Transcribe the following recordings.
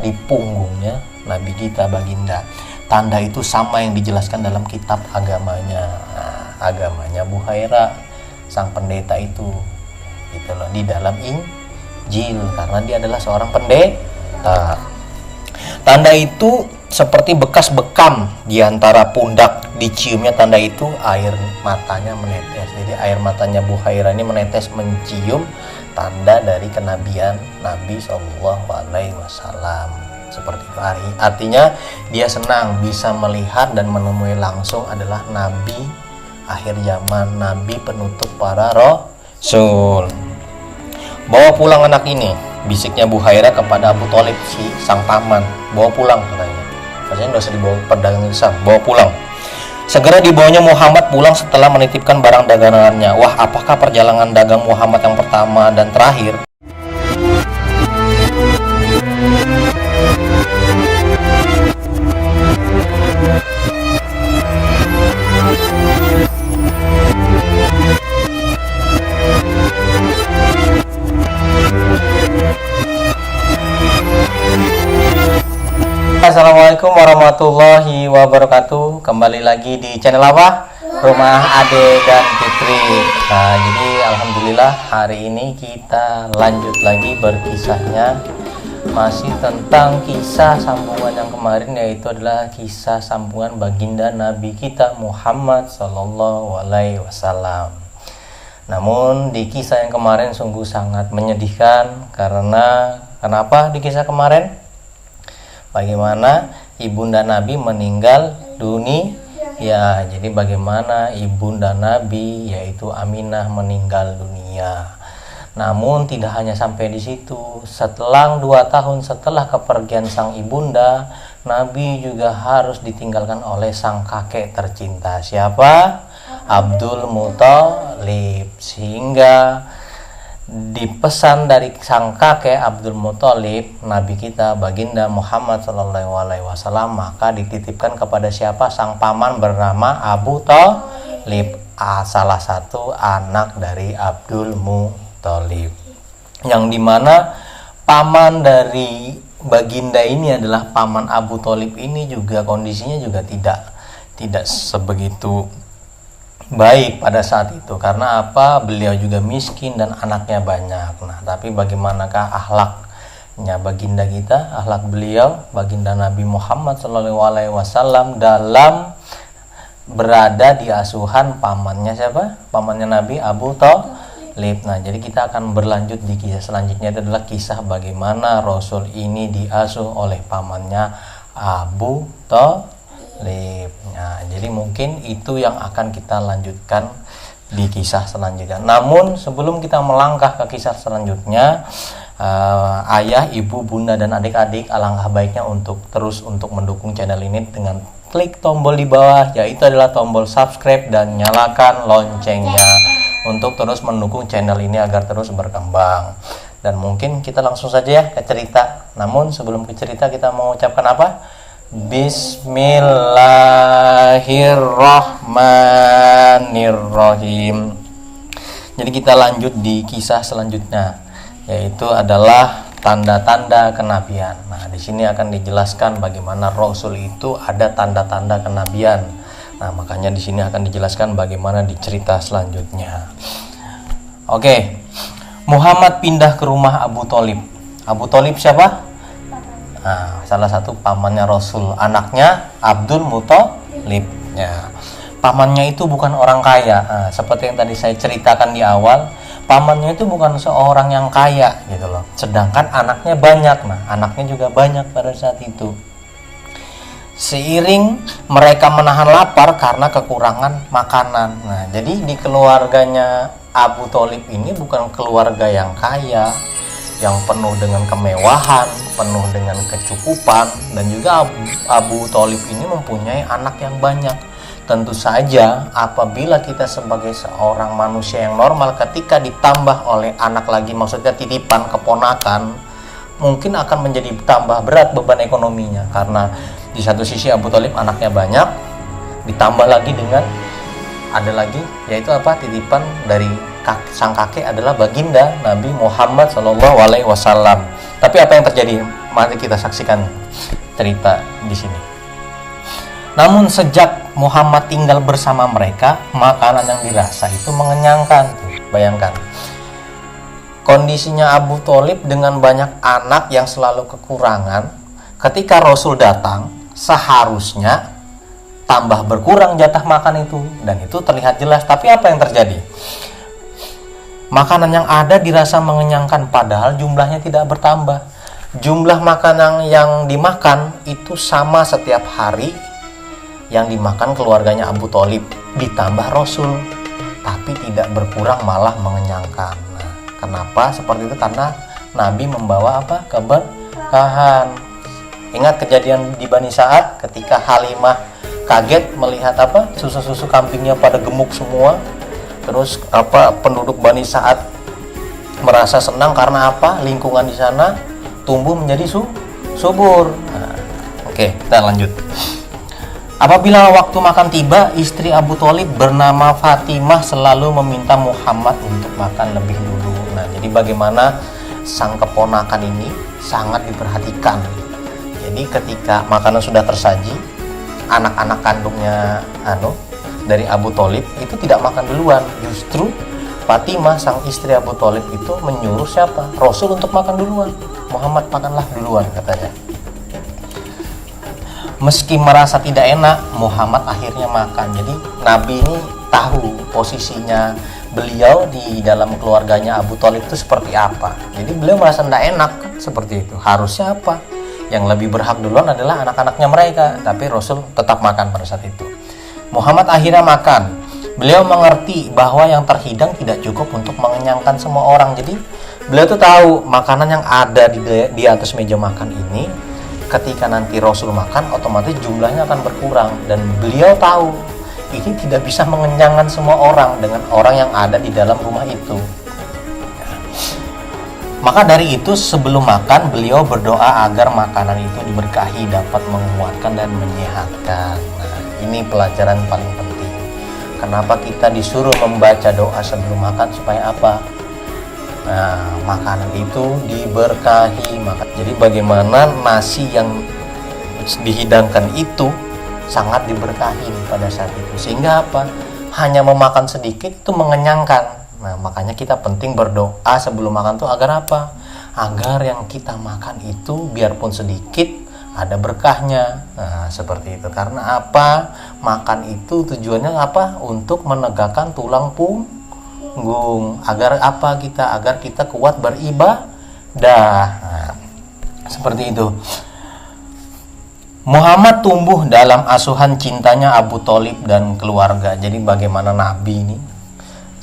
di punggungnya Nabi kita baginda. Tanda itu sama yang dijelaskan dalam kitab agamanya, agamanya Buhaira, sang pendeta itu, gitu loh, di dalam Injil, karena dia adalah seorang pendeta. Tanda itu seperti bekas bekam di antara pundak, diciumnya tanda itu air matanya menetes. Jadi air matanya Buhaira ini menetes mencium tanda dari kenabian Nabi Shallallahu Alaihi Wasallam. Seperti itu, artinya dia senang bisa melihat dan menemui langsung adalah Nabi akhir zaman, Nabi penutup para rasul. Bawa pulang anak ini, bisiknya Buhaira kepada Abu Thalib, si sang paman. Bawa pulang katanya. Maksudnya nggak usah dibawa pedagang Islam, bawa pulang. Segera dibawanya Muhammad pulang setelah menitipkan barang dagangannya. Wah, apakah perjalanan dagang Muhammad yang pertama dan terakhir? Assalamualaikum warahmatullahi wabarakatuh. Kembali lagi di channel apa? Rumah Ade dan Fitri. Nah, jadi alhamdulillah hari ini kita lanjut lagi berkisahnya. Masih tentang kisah sambungan yang kemarin, yaitu adalah kisah sambungan baginda Nabi kita Muhammad Sallallahu Alaihi Wasallam. Namun di kisah yang kemarin sungguh sangat menyedihkan. Karena kenapa di kisah kemarin? Bagaimana ibunda Nabi meninggal dunia. Ya, jadi bagaimana ibunda Nabi yaitu Aminah meninggal dunia. Namun tidak hanya sampai di situ. Setelah 2 tahun setelah kepergian sang ibunda, Nabi juga harus ditinggalkan oleh sang kakek tercinta. Siapa? Abdul Muthalib. Sehingga dipesan dari sang kakek Abdul Muthalib, Nabi kita baginda Muhammad Sallallahu Alaihi Wasallam, maka dititipkan kepada siapa? Sang paman bernama Abu Thalib, salah satu anak dari Abdul Muthalib, yang dimana paman dari baginda ini adalah paman Abu Thalib ini juga kondisinya juga tidak sebegitu baik pada saat itu. Karena apa? Beliau juga miskin dan anaknya banyak. Nah, tapi bagaimanakah akhlaknya baginda kita, akhlak beliau baginda Nabi Muhammad Sallallahu Alaihi Wasallam dalam berada di asuhan pamannya siapa? Pamannya Nabi Abu Thalib. Nah, jadi kita akan berlanjut di kisah selanjutnya. Itu adalah kisah bagaimana Rasul ini diasuh oleh pamannya Abu Thalib. Nah, jadi mungkin itu yang akan kita lanjutkan di kisah selanjutnya. Namun sebelum kita melangkah ke kisah selanjutnya, ayah, ibu, bunda, dan adik-adik, alangkah baiknya untuk mendukung channel ini dengan klik tombol di bawah, yaitu adalah tombol subscribe, dan nyalakan loncengnya untuk terus mendukung channel ini agar terus berkembang. Dan mungkin kita langsung saja ya ke cerita. Namun sebelum ke cerita, kita mau ucapkan apa? Bismillahirrahmanirrahim. Jadi kita lanjut di kisah selanjutnya, yaitu adalah tanda-tanda kenabian. Nah, di sini akan dijelaskan bagaimana Rasul itu ada tanda-tanda kenabian. Nah, makanya di sini akan dijelaskan bagaimana di cerita selanjutnya. Oke. Muhammad pindah ke rumah Abu Thalib. Abu Thalib siapa? Nah, salah satu pamannya Rasul, anaknya Abdul Muthalib. Ya. Pamannya itu bukan orang kaya. Nah, seperti yang tadi saya ceritakan di awal, pamannya itu bukan seorang yang kaya gitu loh. Sedangkan anaknya banyak. Nah, anaknya juga banyak pada saat itu. Seiring mereka menahan lapar karena kekurangan makanan. Nah, jadi di keluarganya Abu Thalib ini bukan keluarga yang kaya, yang penuh dengan kemewahan, penuh dengan kecukupan, dan juga Abu Thalib ini mempunyai anak yang banyak. Tentu saja apabila kita sebagai seorang manusia yang normal, ketika ditambah oleh anak lagi, maksudnya titipan, keponakan, mungkin akan menjadi tambah berat beban ekonominya. Karena di satu sisi Abu Thalib anaknya banyak, ditambah lagi dengan ada lagi, yaitu apa? Titipan dari sang kakek adalah baginda Nabi Muhammad Sallallahu Alaihi Wasallam. Tapi Tapi apa yang terjadi? Mari kita saksikan cerita di sini. Namun sejak Muhammad tinggal bersama mereka, makanan yang dirasa itu mengenyangkan. Bayangkan kondisinya Abu Thalib dengan banyak anak yang selalu kekurangan. Ketika Rasul datang, seharusnya tambah berkurang jatah makan itu, dan itu terlihat jelas. Tapi apa yang terjadi? Makanan yang ada dirasa mengenyangkan, padahal jumlahnya tidak bertambah. Jumlah makanan yang dimakan itu sama setiap hari yang dimakan keluarganya Abu Thalib ditambah Rasul, tapi tidak berkurang, malah mengenyangkan. Nah, kenapa seperti itu? Karena Nabi membawa apa? Keberkahan. Ingat kejadian di Bani Sa'ad ketika Halimah kaget melihat apa? Susu-susu kambingnya pada gemuk semua. Terus penduduk Bani Sa'ad merasa senang karena apa? Lingkungan di sana tumbuh menjadi subur. Nah, oke, kita lanjut. Apabila waktu makan tiba, istri Abu Thalib bernama Fatimah selalu meminta Muhammad untuk makan lebih dulu. Nah, jadi bagaimana sang keponakan ini sangat diperhatikan. Jadi ketika makanan sudah tersaji, anak-anak kandungnya dari Abu Thalib itu tidak makan duluan. Justru Fatimah sang istri Abu Thalib itu menyuruh siapa? Rasul untuk makan duluan. Muhammad makanlah duluan, katanya. Meski merasa tidak enak, Muhammad akhirnya makan. Jadi Nabi ini tahu posisinya beliau di dalam keluarganya Abu Thalib itu seperti apa. Jadi beliau merasa tidak enak seperti itu. Harusnya apa? Yang lebih berhak duluan adalah anak-anaknya mereka. Tapi Rasul tetap makan pada saat itu. Muhammad akhirnya makan. Beliau mengerti bahwa yang terhidang tidak cukup untuk mengenyangkan semua orang. Jadi beliau tuh tahu makanan yang ada di atas meja makan ini, ketika nanti Rasul makan, otomatis jumlahnya akan berkurang. Dan beliau tahu ini tidak bisa mengenyangkan semua orang dengan orang yang ada di dalam rumah itu. Maka dari itu sebelum makan, beliau berdoa agar makanan itu diberkahi, dapat menguatkan dan menyehatkan. Nah, ini pelajaran paling penting. Kenapa kita disuruh membaca doa sebelum makan? Supaya apa? Nah, makanan itu diberkahi. Jadi bagaimana nasi yang dihidangkan itu sangat diberkahi pada saat itu. Sehingga apa? Hanya memakan sedikit itu mengenyangkan. Nah, makanya kita penting berdoa sebelum makan tuh agar apa? Agar yang kita makan itu biarpun sedikit ada berkahnya. Nah, seperti itu. Karena apa? Makan itu tujuannya apa? Untuk menegakkan tulang punggung. Agar apa kita? Agar kita kuat beribadah. Nah, seperti itu. Muhammad tumbuh dalam asuhan cintanya Abu Thalib dan keluarga. Jadi bagaimana Nabi ini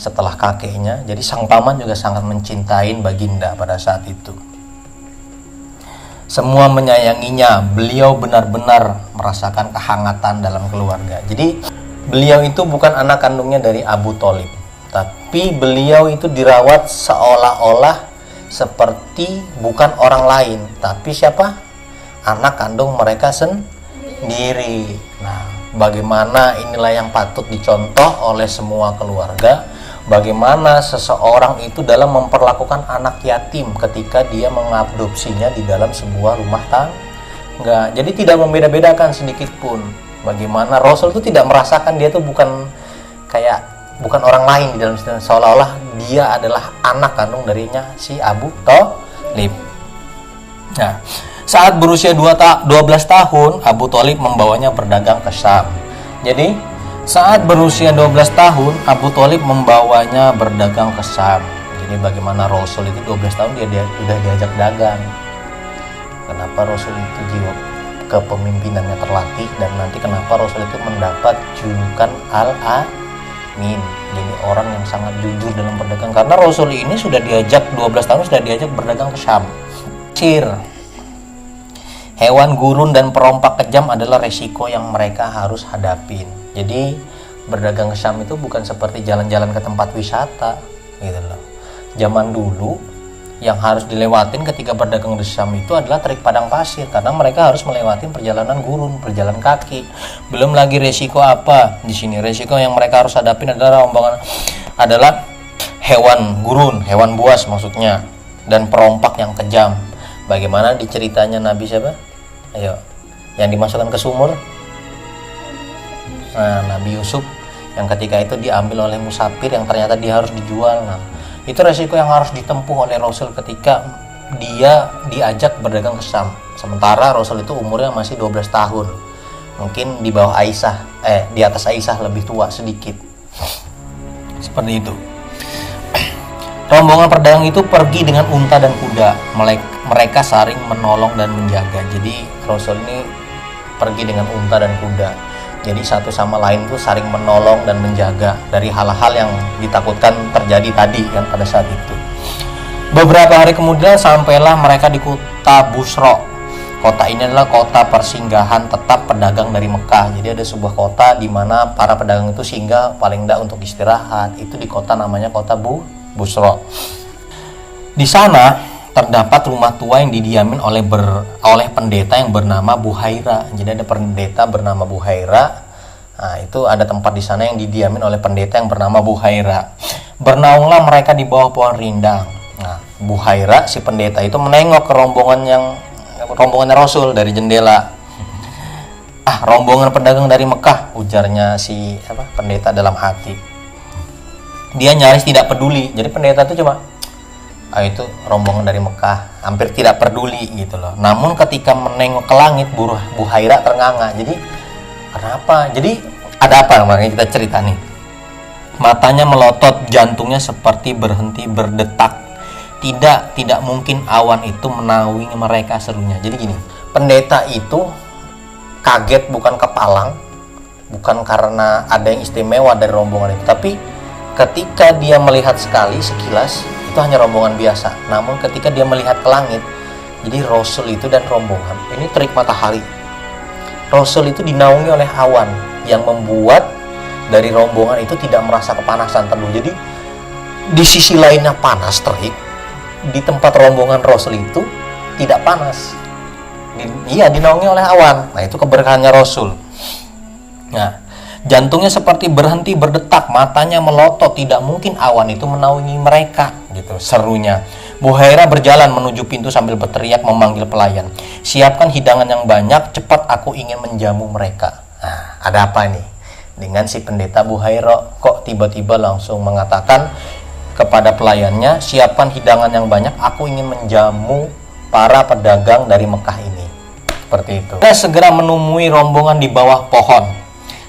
setelah kakeknya, jadi sang paman juga sangat mencintai baginda pada saat itu. Semua menyayanginya. Beliau benar-benar merasakan kehangatan dalam keluarga. Jadi beliau itu bukan anak kandungnya dari Abu Thalib, tapi beliau itu dirawat seolah-olah seperti bukan orang lain, tapi siapa? Anak kandung mereka sendiri. Nah, bagaimana inilah yang patut dicontoh oleh semua keluarga. Bagaimana seseorang itu dalam memperlakukan anak yatim ketika dia mengadopsinya di dalam sebuah rumah tangga. Jadi tidak membeda-bedakan sedikit pun. Bagaimana Rasul itu tidak merasakan dia itu bukan orang lain di dalam situ, seolah-olah dia adalah anak kandung darinya si Abu Thalib. Nah, saat berusia 12 tahun, Abu Thalib membawanya berdagang ke Syam. Jadi saat berusia 12 tahun, Abu Thalib membawanya berdagang ke Syam. Jadi bagaimana Rasul itu 12 tahun dia sudah diajak dagang. Kenapa Rasul itu jiwa kepemimpinannya terlatih, dan nanti kenapa Rasul itu mendapat julukan Al-Amin. Jadi orang yang sangat jujur dalam berdagang. Karena Rasul ini sudah diajak 12 tahun sudah diajak berdagang ke Syam. Hewan gurun dan perompak kejam adalah resiko yang mereka harus hadapin. Jadi berdagang ke Syam itu bukan seperti jalan-jalan ke tempat wisata gitu loh. Zaman dulu yang harus dilewatin ketika berdagang di Syam itu adalah terik padang pasir, karena mereka harus melewati perjalanan gurun, berjalan kaki. Belum lagi resiko apa di sini? Resiko yang mereka harus hadapin adalah hewan gurun, hewan buas maksudnya, dan perompak yang kejam. Bagaimana diceritanya Nabi siapa? Ayo, yang dimasukkan ke sumur. Nah, Nabi Yusuf yang ketika itu diambil oleh musafir yang ternyata dia harus dijual. Nah, itu resiko yang harus ditempuh oleh Rasul ketika dia diajak berdagang ke Syam. Sementara Rasul itu umurnya masih 12 tahun. Mungkin di bawah Aisyah, di atas Aisyah, lebih tua sedikit. Seperti itu. Rombongan pedagang itu pergi dengan unta dan kuda. Mereka saling menolong dan menjaga. Jadi Rasul ini pergi dengan unta dan kuda. Jadi satu sama lain tuh saling menolong dan menjaga dari hal-hal yang ditakutkan terjadi tadi kan pada saat itu. Beberapa hari kemudian sampailah mereka di kota Busro. Kota ini adalah kota persinggahan tetap pedagang dari Mekah. Jadi ada sebuah kota di mana para pedagang itu singgah paling tidak untuk istirahat. Itu di kota namanya kota Busro. Di sana terdapat rumah tua yang didiamin oleh pendeta yang bernama Buhaira. Jadi ada pendeta bernama Buhaira. Nah, itu ada tempat di sana yang didiamin oleh pendeta yang bernama Buhaira. Bernaunglah mereka di bawah pohon rindang. Nah, Buhaira si pendeta itu menengok ke rombongannya Rasul dari jendela. Rombongan pedagang dari Mekah, ujarnya si pendeta dalam hati. Dia nyaris tidak peduli. Jadi pendeta itu cuma itu rombongan dari Mekah, hampir tidak peduli gitu loh. Namun ketika menengok ke langit, Buhaira ternganga. Jadi kenapa? Jadi ada apa? Makanya kita cerita nih. Matanya melotot, jantungnya seperti berhenti berdetak. Tidak mungkin awan itu menaungi mereka, serunya. Jadi gini, pendeta itu kaget bukan kepalang, bukan karena ada yang istimewa dari rombongan itu, tapi ketika dia melihat sekali sekilas itu hanya rombongan biasa. Namun ketika dia melihat ke langit, jadi Rasul itu dan rombongan ini terik matahari. Rasul itu dinaungi oleh awan yang membuat dari rombongan itu tidak merasa kepanasan teduh. Jadi di sisi lainnya panas terik, di tempat rombongan Rasul itu tidak panas. Dinaungi oleh awan. Nah, itu keberkahannya Rasul. Nah, jantungnya seperti berhenti berdetak, matanya melotot, tidak mungkin awan itu menaungi mereka, gitu serunya. Buhaira berjalan menuju pintu sambil berteriak memanggil pelayan. Siapkan hidangan yang banyak, cepat aku ingin menjamu mereka. Nah, ada apa nih? Dengan si pendeta Buhaira kok tiba-tiba langsung mengatakan kepada pelayannya, siapkan hidangan yang banyak, aku ingin menjamu para pedagang dari Mekah ini. Seperti itu. Dia segera menemui rombongan di bawah pohon.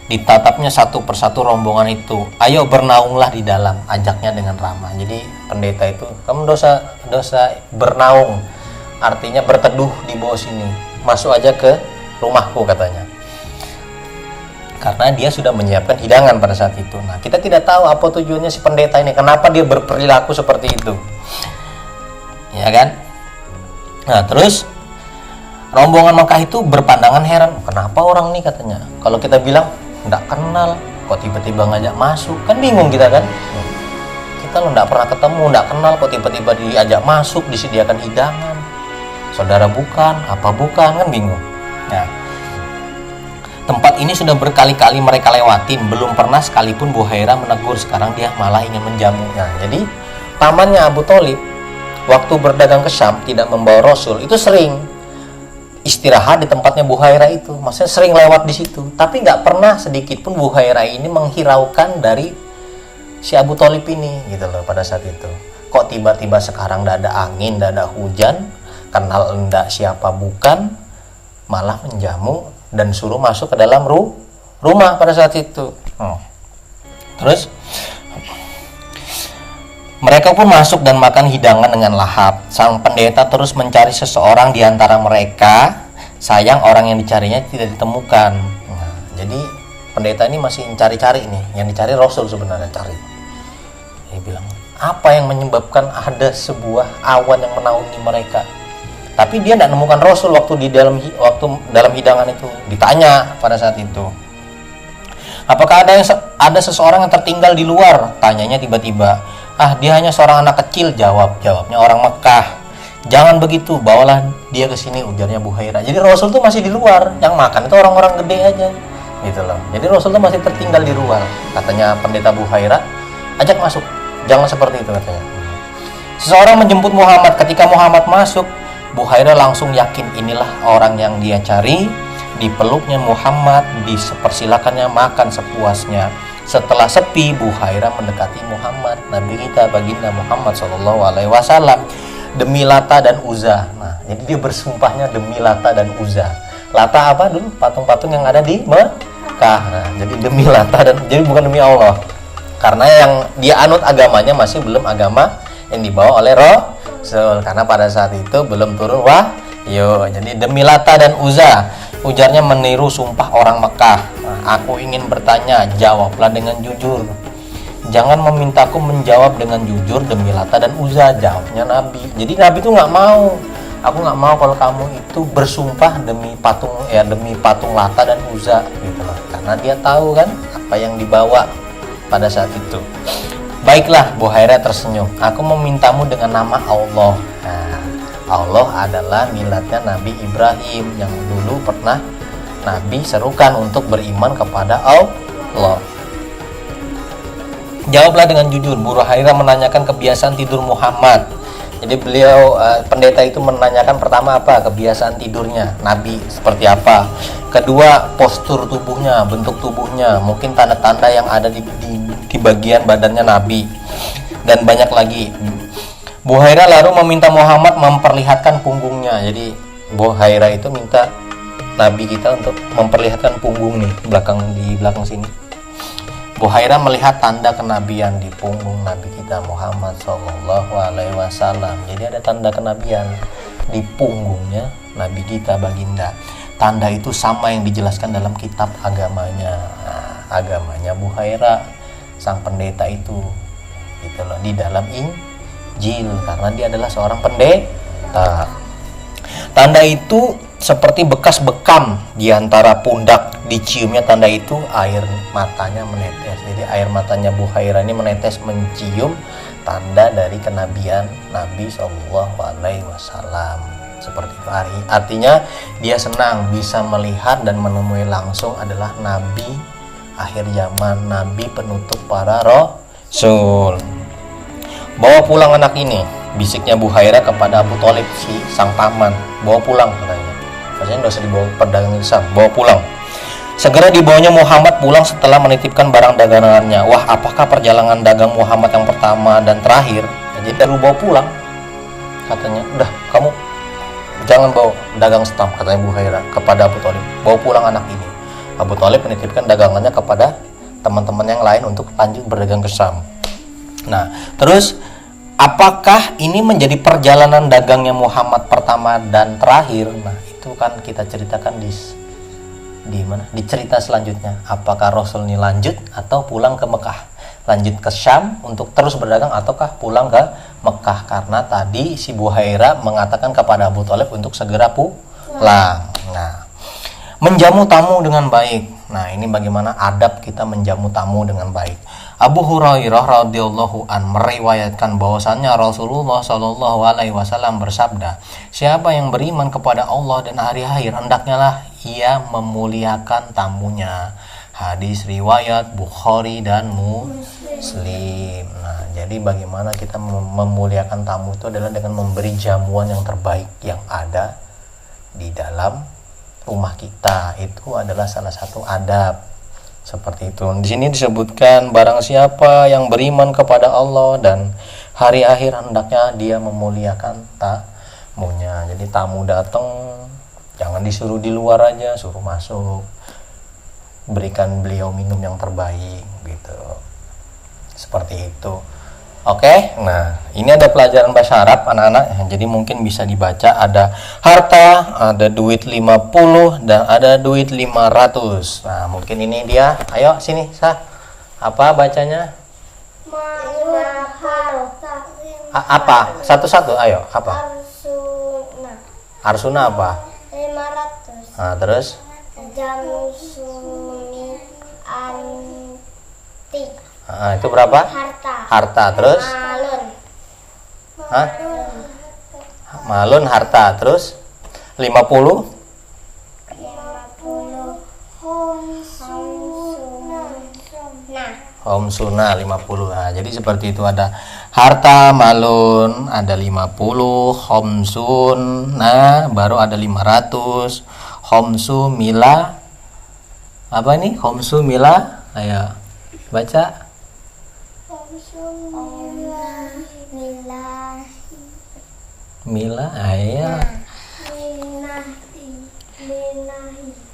Ditatapnya satu persatu rombongan itu. Ayo bernaunglah di dalam, ajaknya dengan ramah. Jadi pendeta itu, kamu dosa bernaung, artinya berteduh di bawah sini. Masuk aja ke rumahku, katanya. Karena dia sudah menyiapkan hidangan pada saat itu. Nah, kita tidak tahu apa tujuannya si pendeta ini, kenapa dia berperilaku seperti itu, ya kan? Nah, terus rombongan Mekah itu berpandangan heran, kenapa orang ini, katanya. Kalau kita bilang nggak kenal, kok tiba-tiba ngajak masuk, kan bingung kita kan? Kita lo nggak pernah ketemu, nggak kenal, kok tiba-tiba diajak masuk, disediakan hidangan, saudara bukan, apa bukan, kan bingung. Nah, tempat ini sudah berkali-kali mereka lewatin, belum pernah sekalipun Buhaira menegur, sekarang dia malah ingin menjamu. Nah, jadi pamannya Abu Thalib waktu berdagang ke Syam tidak membawa Rasul, itu sering istirahat di tempatnya Buhaira itu, maksudnya sering lewat di situ, tapi nggak pernah sedikit pun Buhaira ini menghiraukan dari si Abu Thalib ini, gitu loh. Pada saat itu kok tiba-tiba sekarang nggak ada angin, nggak ada hujan, kenal enggak siapa bukan, malah menjamu dan suruh masuk ke dalam rumah pada saat itu. Terus mereka pun masuk dan makan hidangan dengan lahap. Sang pendeta terus mencari seseorang di antara mereka. Sayang orang yang dicarinya tidak ditemukan. Nah, jadi pendeta ini masih cari-cari nih. Yang dicari Rasul sebenarnya cari. Dia bilang, apa yang menyebabkan ada sebuah awan yang menaungi mereka? Tapi dia tidak menemukan Rasul waktu dalam hidangan itu. Ditanya pada saat itu, apakah ada seseorang yang tertinggal di luar? Tanyanya tiba-tiba. Dia hanya seorang anak kecil, jawabnya orang Mekah. Jangan begitu, bawalah dia ke sini, ujarnya Buhaira. Jadi Rasul tuh masih di luar, yang makan itu orang-orang gede aja, gitu loh. Jadi Rasul tuh masih tertinggal di luar. Katanya pendeta Buhaira, ajak masuk, jangan seperti itu, katanya. Seseorang menjemput Muhammad. Ketika Muhammad masuk, Buhairah langsung yakin inilah orang yang dia cari. Dipeluknya Muhammad, dipersilakannya makan sepuasnya. Setelah sepi, Buhairah mendekati Muhammad, Nabi kita baginda Muhammad SAW, demi Lata dan Uzza. Nah, jadi dia bersumpahnya demi Lata dan Uzza. Lata apa dulu? Patung-patung yang ada di Mekah. Nah, jadi demi Lata dan, jadi bukan demi Allah. Karena yang dia anut agamanya masih belum agama yang dibawa oleh Rasul. Karena pada saat itu belum turun wahyu. Jadi demi Lata dan Uzza. Ujarnya meniru sumpah orang Mekah. Nah, aku ingin bertanya, jawablah dengan jujur. Jangan memintaku menjawab dengan jujur demi Lata dan Uzza. Jawabnya Nabi. Jadi Nabi itu nggak mau. Aku nggak mau kalau kamu itu bersumpah demi patung Lata dan Uzza gitu loh. Karena dia tahu kan apa yang dibawa pada saat itu. Baiklah, Buhairah tersenyum. Aku memintamu dengan nama Allah. Nah, Allah adalah miladnya Nabi Ibrahim yang dulu pernah Nabi serukan untuk beriman kepada Allah. Jawablah dengan jujur. Buhairah menanyakan kebiasaan tidur Muhammad. Jadi beliau pendeta itu menanyakan pertama apa kebiasaan tidurnya Nabi seperti apa. Kedua postur tubuhnya, bentuk tubuhnya, mungkin tanda-tanda yang ada di bagian badannya Nabi, dan banyak lagi. Buhairah lalu meminta Muhammad memperlihatkan punggungnya. Jadi Buhairah itu minta Nabi kita untuk memperlihatkan punggung nih, di belakang sini. Buhairah melihat tanda kenabian di punggung Nabi kita Muhammad SAW. Jadi ada tanda kenabian di punggungnya Nabi kita baginda. Tanda itu sama yang dijelaskan dalam kitab agamanya. Nah, agamanya Buhairah, sang pendeta itu, gitu loh, di dalam Injil, karena dia adalah seorang pendeta. Tanda itu seperti bekas bekam di antara pundak. Diciumnya tanda itu, air matanya menetes. Jadi air matanya Buhairah ini menetes mencium tanda dari kenabian Nabi SAW. Seperti itu. Artinya dia senang bisa melihat dan menemui langsung adalah Nabi akhir zaman, Nabi penutup para Rasul. Bawa pulang anak ini, bisiknya Buhairah kepada Abu Thalib, si sang paman. Bawa pulang katanya. Maksudnya nggak usah dibawa pedagang Islam, bawa pulang. Segera dibawanya Muhammad pulang setelah menitipkan barang dagangannya. Wah, apakah perjalanan dagang Muhammad yang pertama dan terakhir? Jadi baru bawa pulang. Katanya, udah kamu jangan bawa dagang stamp, katanya Buhairah kepada Abu Thalib. Bawa pulang anak ini. Abu Thalib menitipkan dagangannya kepada teman-teman yang lain untuk lanjut berdagang ke Syam. Nah, terus apakah ini menjadi perjalanan dagangnya Muhammad pertama dan terakhir? Nah, itu kan kita ceritakan di mana? Di cerita selanjutnya. Apakah Rasul ini lanjut atau pulang ke Mekah? Lanjut ke Syam untuk terus berdagang ataukah pulang ke Mekah? Karena tadi si Buhairah mengatakan kepada Abu Thalib untuk segera pulang. Nah, menjamu tamu dengan baik. Nah, ini bagaimana adab kita menjamu tamu dengan baik. Abu Hurairah radhiyallahu an meriwayatkan bahwasannya Rasulullah SAW bersabda, siapa yang beriman kepada Allah dan hari akhir, hendaknya lah ia memuliakan tamunya. Hadis riwayat Bukhari dan Muslim. Nah, jadi bagaimana kita memuliakan tamu itu adalah dengan memberi jamuan yang terbaik yang ada di dalam rumah kita. Itu adalah salah satu adab. Seperti itu. Di sini disebutkan barang siapa yang beriman kepada Allah dan hari akhir, hendaknya dia memuliakan tamunya. Jadi tamu datang jangan disuruh di luar aja, suruh masuk. Berikan beliau minum yang terbaik gitu. Seperti itu. Oke, nah ini ada pelajaran bahasa Arab anak-anak, jadi mungkin bisa dibaca. Ada harta, ada duit 50 dan ada duit 500. Nah mungkin ini dia, ayo sini Sah, apa bacanya? Apa? Satu-satu, ayo apa? Arsuna apa? 500. Nah terus? Jamsumi anti. Nah, itu berapa? Harta. Terus? Malun. Hah? Malun harta. Terus? 50? 50 homsuna. Nah. Khamsuna 50. Nah, jadi seperti itu, ada harta malun ada 50, khamsun, nah baru ada 500. Khamsu mila, apa ini? Khamsu mila, ayo baca. Mila, ayo.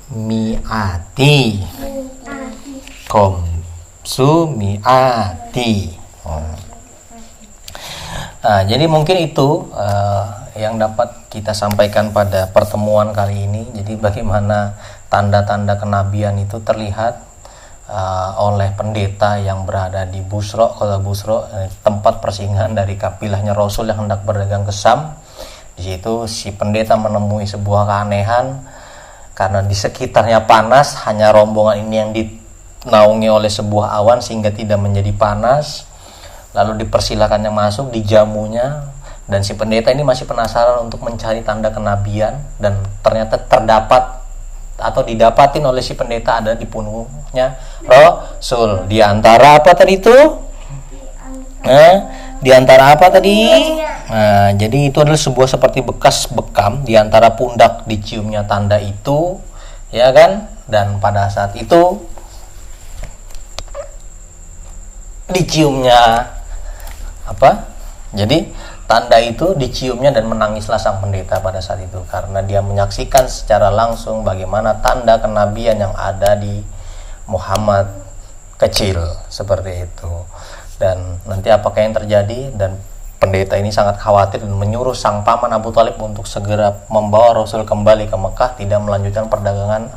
Miati. Sumiati. Nah, jadi mungkin itu yang dapat kita sampaikan pada pertemuan kali ini. Jadi bagaimana tanda-tanda kenabian itu terlihat oleh pendeta yang berada di Busro, kota Busro, tempat persinggahan dari kapilahnya Rasul yang hendak berdagang ke Syam. Di situ si pendeta menemui sebuah keanehan karena di sekitarnya panas, hanya rombongan ini yang dinaungi oleh sebuah awan sehingga tidak menjadi panas. Lalu dipersilakannya masuk, dijamunya, dan si pendeta ini masih penasaran untuk mencari tanda kenabian, dan ternyata terdapat atau didapatin oleh si pendeta ada di punggungnya Rasul. Di antara apa tadi itu? Di antara apa tadi? Nah, jadi itu adalah sebuah seperti bekas bekam di antara pundak, diciumnya tanda itu, ya kan? Dan pada saat itu diciumnya apa? Jadi tanda itu diciumnya dan menangislah sang pendeta pada saat itu karena dia menyaksikan secara langsung bagaimana tanda kenabian yang ada di Muhammad kecil seperti itu. Dan nanti apakah yang terjadi, dan pendeta ini sangat khawatir dan menyuruh sang paman Abu Thalib untuk segera membawa Rasul kembali ke Mekah, tidak melanjutkan perdagangan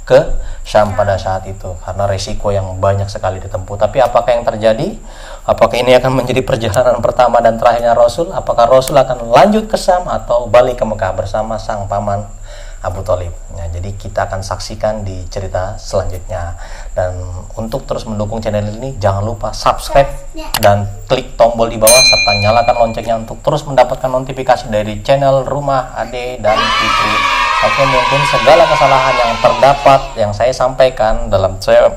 ke Syam pada saat itu karena resiko yang banyak sekali ditempuh. Tapi apakah yang terjadi? Apakah ini akan menjadi perjalanan pertama dan terakhirnya Rasul? Apakah Rasul akan lanjut ke Syam atau balik ke Mekah bersama sang paman Abu Thalib? Nah, jadi kita akan saksikan di cerita selanjutnya. Dan untuk terus mendukung channel ini, jangan lupa subscribe dan klik tombol di bawah serta nyalakan loncengnya untuk terus mendapatkan notifikasi dari channel Rumah Ade dan Fitri. Oke, mungkin segala kesalahan yang terdapat yang saya sampaikan dalam saya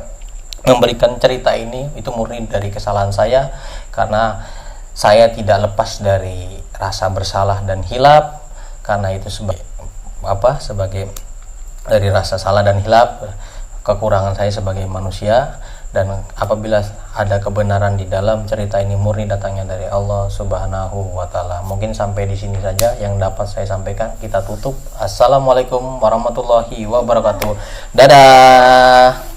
memberikan cerita ini itu murni dari kesalahan saya, karena saya tidak lepas dari rasa bersalah dan hilaf, karena itu sebagai dari rasa salah dan hilaf, kekurangan saya sebagai manusia. Dan apabila ada kebenaran di dalam cerita ini murni datangnya dari Allah Subhanahu wa Ta'ala. Mungkin sampai di sini saja yang dapat saya sampaikan. Kita tutup. Assalamualaikum warahmatullahi wabarakatuh. Dadah.